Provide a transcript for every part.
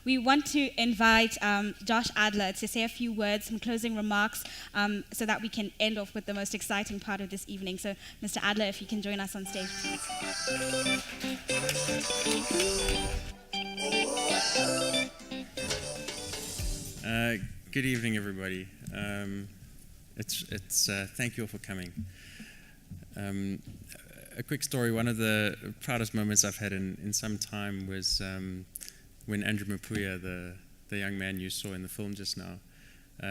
we want to invite Josh Adler to say a few words, some closing remarks, so that we can end off with the most exciting part of this evening. So, Mr. Adler, if you can join us on stage, please. Good evening, everybody. Thank you all for coming. A quick story, one of the proudest moments I've had in some time was when Andrew Mapuya, the young man you saw in the film just now,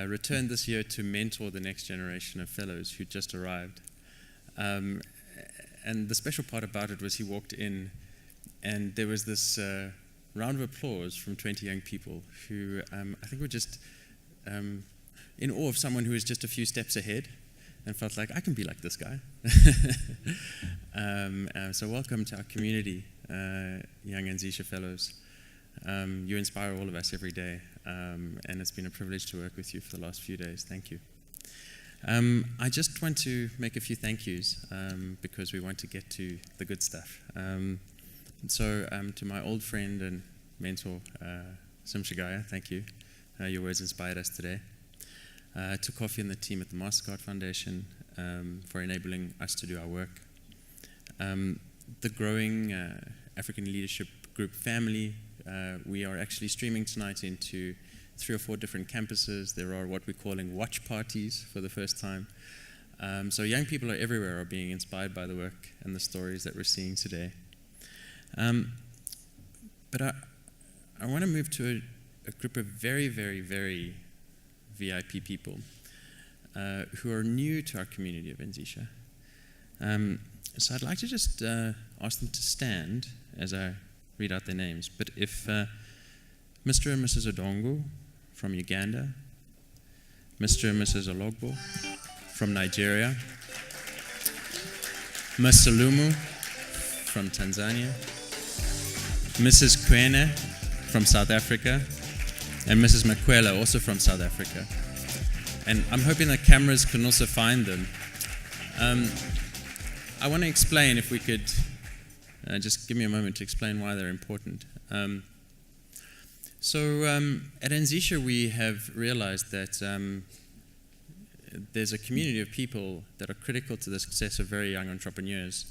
returned this year to mentor the next generation of fellows who just arrived. And the special part about it was he walked in and there was this round of applause from 20 young people who I think were just in awe of someone who was just a few steps ahead and felt like, I can be like this guy. So welcome to our community, young Anzisha Fellows. You inspire all of us every day, and it's been a privilege to work with you for the last few days. Thank you. I just want to make a few thank yous because we want to get to the good stuff. To my old friend and mentor, Sim Shigaya, thank you. Your words inspired us today. To Kofi and the team at the MasterCard Foundation for enabling us to do our work. The growing African Leadership Group family, we are actually streaming tonight into 3 or 4 different campuses. There are what we're calling watch parties for the first time. So young people everywhere are being inspired by the work and the stories that we're seeing today. But I want to move to a group of very, very, very VIP people who are new to our community of Anzisha. So I'd like to just ask them to stand as I read out their names. But if Mr. and Mrs. Odongo from Uganda, Mr. and Mrs. Ologbo from Nigeria, Ms. Salumu from Tanzania, Mrs. Kwene from South Africa, and Mrs. Makwela, also from South Africa. And I'm hoping that cameras can also find them. I want to explain, if we could just give me a moment to explain why they're important. At Anzisha, we have realized that there's a community of people that are critical to the success of very young entrepreneurs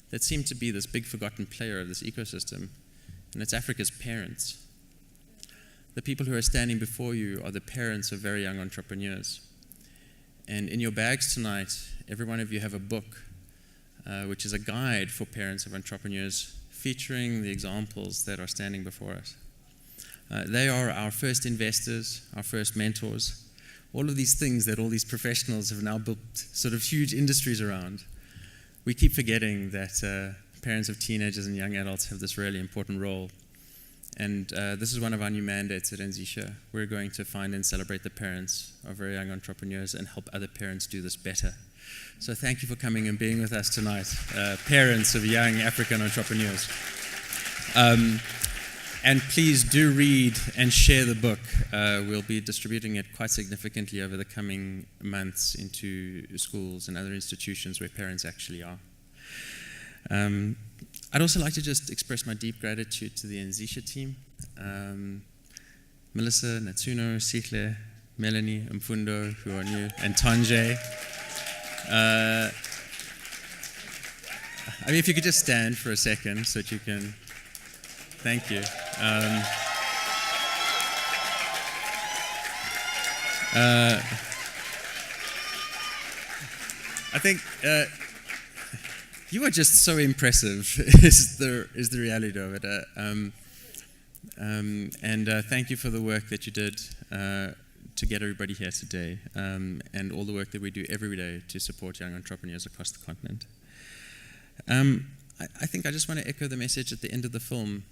that seem to be this big forgotten player of this ecosystem, and it's Africa's parents. The people who are standing before you are the parents of very young entrepreneurs. And in your bags tonight, every one of you have a book, which is a guide for parents of entrepreneurs, featuring the examples that are standing before us. They are our first investors, our first mentors, all of these things that all these professionals have now built sort of huge industries around. We keep forgetting that parents of teenagers and young adults have this really important role. And this is one of our new mandates at Anzisha. We're going to find and celebrate the parents of very young entrepreneurs and help other parents do this better. So thank you for coming and being with us tonight, parents of young African entrepreneurs. And please do read and share the book. We'll be distributing it quite significantly over the coming months into schools and other institutions where parents actually are. I'd also like to just express my deep gratitude to the Anzisha team. Melissa, Natsuno, Sihle, Melanie, Mfundo, who are new, and Tanje. I mean, if you could just stand for a second so that you can... Thank you. I think you are just so impressive is the reality of it. Thank you for the work that you did to get everybody here today, and all the work that we do every day to support young entrepreneurs across the continent. I think I just want to echo the message at the end of the film.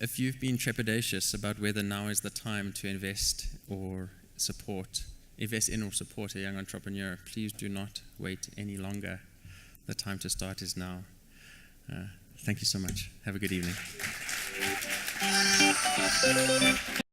If you've been trepidatious about whether now is the time to invest in or support a young entrepreneur, please do not wait any longer. The time to start is now. Thank you so much. Have a good evening.